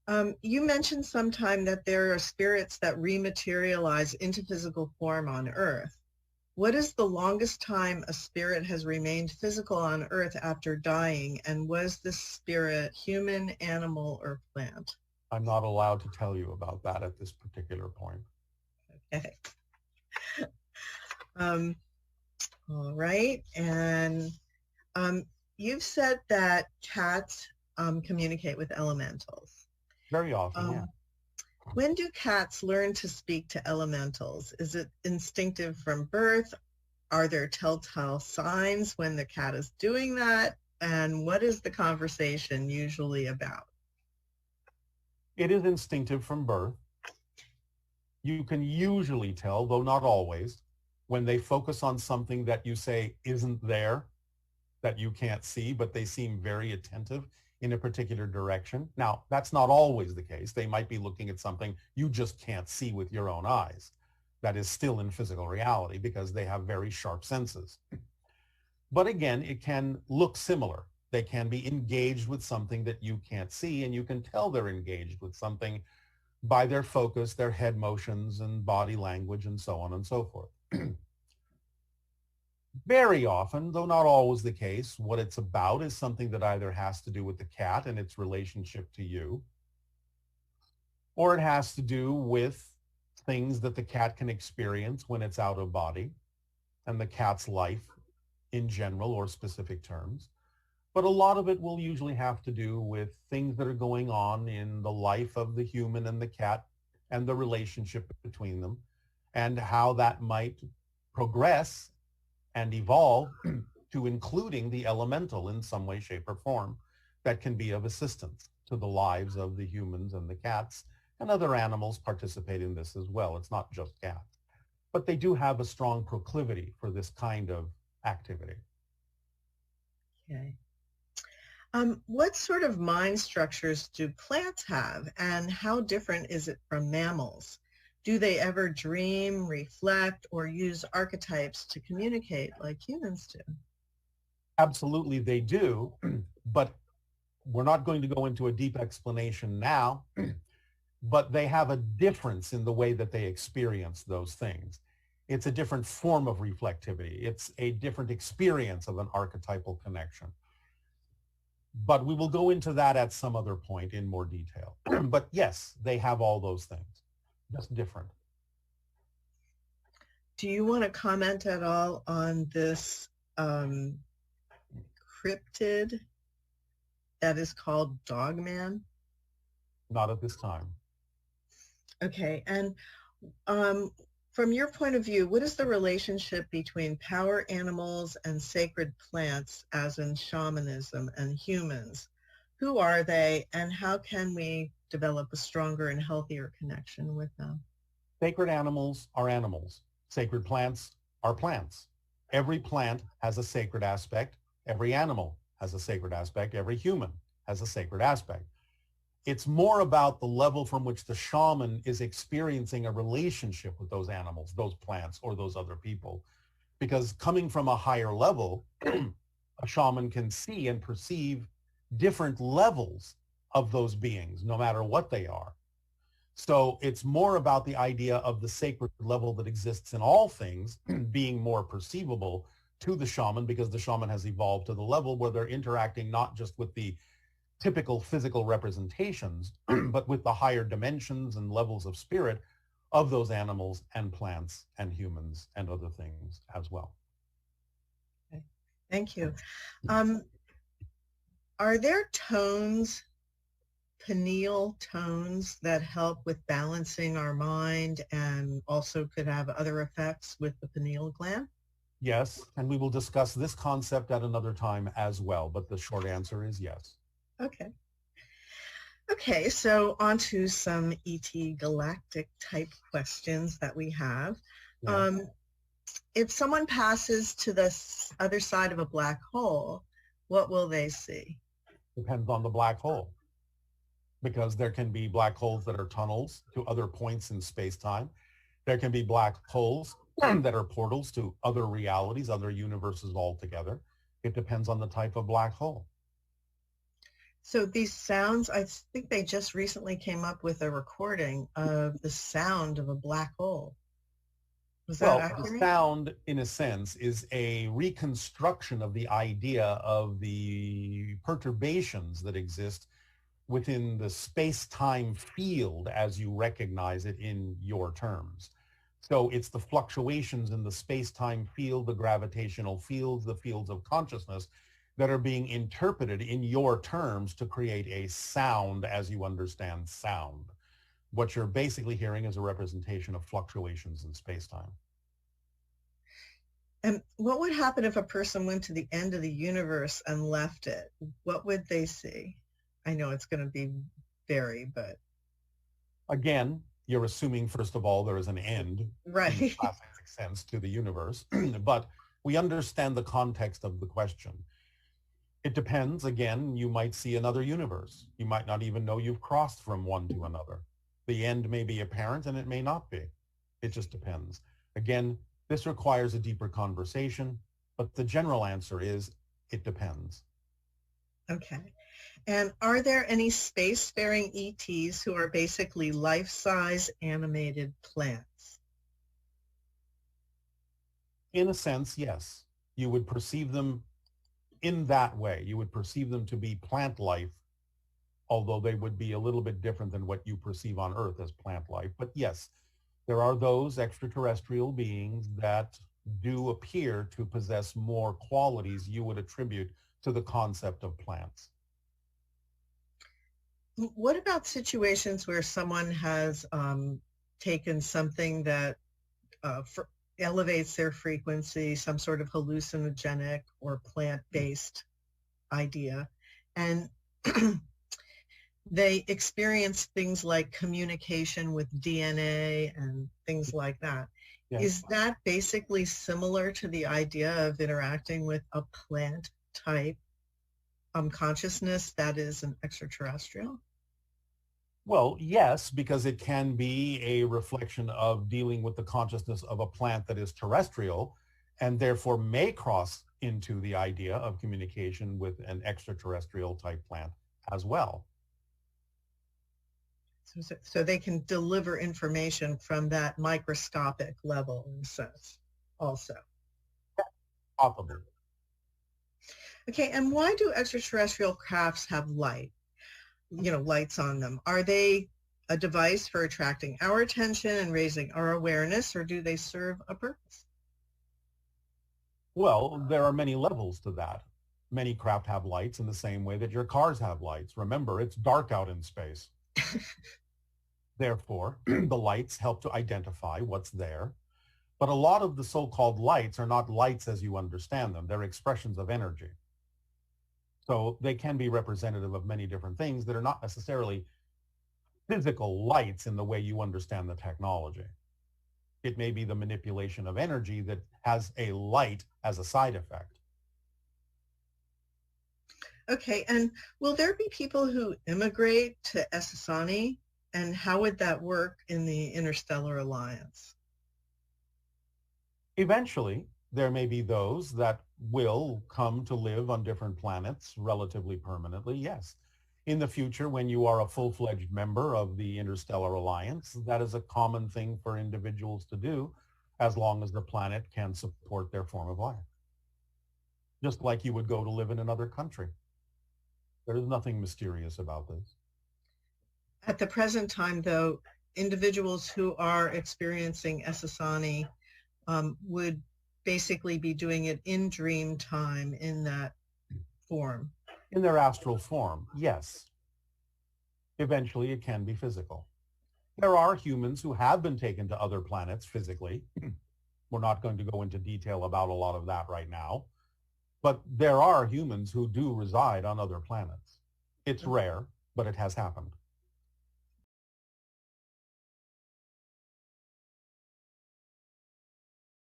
You mentioned sometime that there are spirits that rematerialize into physical form on Earth. What is the longest time a spirit has remained physical on Earth after dying, and was this spirit human, animal, or plant? I'm not allowed to tell you about that at this particular point. Okay. Um, all right. And you've said that cats communicate with elementals. Very often, yeah. When do cats learn to speak to elementals? Is it instinctive from birth? Are there telltale signs when the cat is doing that? And what is the conversation usually about? It is instinctive from birth. You can usually tell, though not always, when they focus on something that you say isn't there, that you can't see, but they seem very attentive in a particular direction. Now, that's not always the case. They might be looking at something you just can't see with your own eyes. That is still in physical reality because they have very sharp senses. But again, it can look similar. They can be engaged with something that you can't see, and you can tell they're engaged with something by their focus, their head motions and body language and so on and so forth. Very often, though not always the case, what it's about is something that either has to do with the cat and its relationship to you, or it has to do with things that the cat can experience when it's out of body and the cat's life in general or specific terms. But a lot of it will usually have to do with things that are going on in the life of the human and the cat and the relationship between them and how that might progress and evolve to including the elemental in some way, shape, or form that can be of assistance to the lives of the humans and the cats, and other animals participate in this as well. It's not just cats. But they do have a strong proclivity for this kind of activity. Okay. What sort of mind structures do plants have, and how different is it from mammals? Do they ever dream, reflect, or use archetypes to communicate like humans do? Absolutely, they do, but we're not going to go into a deep explanation now, but they have a difference in the way that they experience those things. It's a different form of reflectivity. It's a different experience of an archetypal connection. But we will go into that at some other point in more detail. But yes, they have all those things, just different. Do you want to comment at all on this cryptid that is called Dogman? Not at this time. Okay, and from your point of view, what is the relationship between power animals and sacred plants, as in shamanism, and humans? Who are they, and how can we develop a stronger and healthier connection with them? Sacred animals are animals. Sacred plants are plants. Every plant has a sacred aspect. Every animal has a sacred aspect. Every human has a sacred aspect. It's more about the level from which the shaman is experiencing a relationship with those animals, those plants, or those other people. Because coming from a higher level, a shaman can see and perceive different levels of those beings, no matter what they are. So it's more about the idea of the sacred level that exists in all things being more perceivable to the shaman, because the shaman has evolved to the level where they're interacting not just with the typical physical representations, but with the higher dimensions and levels of spirit of those animals and plants and humans and other things as well. Okay. Thank you. Are there tones, pineal tones, that help with balancing our mind and also could have other effects with the pineal gland? Yes, and we will discuss this concept at another time as well, but the short answer is yes. Okay. Okay, so on to some ET galactic type questions that we have. Yeah. If someone passes to the other side of a black hole, what will they see? Depends on the black hole, because there can be black holes that are tunnels to other points in space-time. There can be black holes that are portals to other realities, other universes altogether. It depends on the type of black hole. So these sounds, I think they just recently came up with a recording of the sound of a black hole. Was that Well, the accurate? sound, in a sense, is a reconstruction of the idea of the perturbations that exist within the space-time field as you recognize it in your terms. So it's the fluctuations in the space-time field, the gravitational fields, the fields of consciousness that are being interpreted in your terms to create a sound as you understand sound. What you're basically hearing is a representation of fluctuations in space-time. And what would happen if a person went to the end of the universe and left it? What would they see? I know it's going to be vary, but Again, you're assuming, first of all, there is an end in the right. classic sense to the universe, but we understand the context of the question. It depends. Again, you might see another universe. You might not even know you've crossed from one to another. The end may be apparent and it may not be. It just depends. Again, this requires a deeper conversation, but the general answer is it depends. Okay. And are there any spacefaring ETs who are basically life-size animated plants? In a sense, yes. You would perceive them in that way. You would perceive them to be plant life, although they would be a little bit different than what you perceive on Earth as plant life. But yes, there are those extraterrestrial beings that do appear to possess more qualities you would attribute to the concept of plants. What about situations where someone has taken something that elevates their frequency, some sort of hallucinogenic or plant-based idea, and they experience things like communication with DNA and things like that? Yes. Is that basically similar to the idea of interacting with a plant type consciousness that is an extraterrestrial? Well, yes, because it can be a reflection of dealing with the consciousness of a plant that is terrestrial and therefore may cross into the idea of communication with an extraterrestrial type plant as well. So they can deliver information from that microscopic level in a sense also. Possibly. Okay, and why do extraterrestrial crafts have lights on them? Are they a device for attracting our attention and raising our awareness, or do they serve a purpose? Well, there are many levels to that. Many craft have lights in the same way that your cars have lights. Remember, it's dark out in space. Therefore, the lights help to identify what's there. But a lot of the so-called lights are not lights as you understand them. They're expressions of energy. So they can be representative of many different things that are not necessarily physical lights in the way you understand the technology. It may be the manipulation of energy that has a light as a side effect. Okay, and will there be people who immigrate to Essassani, and how would that work in the Interstellar Alliance? Eventually, there may be those that will come to live on different planets relatively permanently, yes. In the future, when you are a full-fledged member of the Interstellar Alliance, that is a common thing for individuals to do as long as the planet can support their form of life. Just like you would go to live in another country. There is nothing mysterious about this. At the present time, though, individuals who are experiencing Essassani would basically be doing it in dream time in that form. In their astral form, yes. Eventually, it can be physical. There are humans who have been taken to other planets physically. We're not going to go into detail about a lot of that right now. But there are humans who do reside on other planets. It's rare, but it has happened.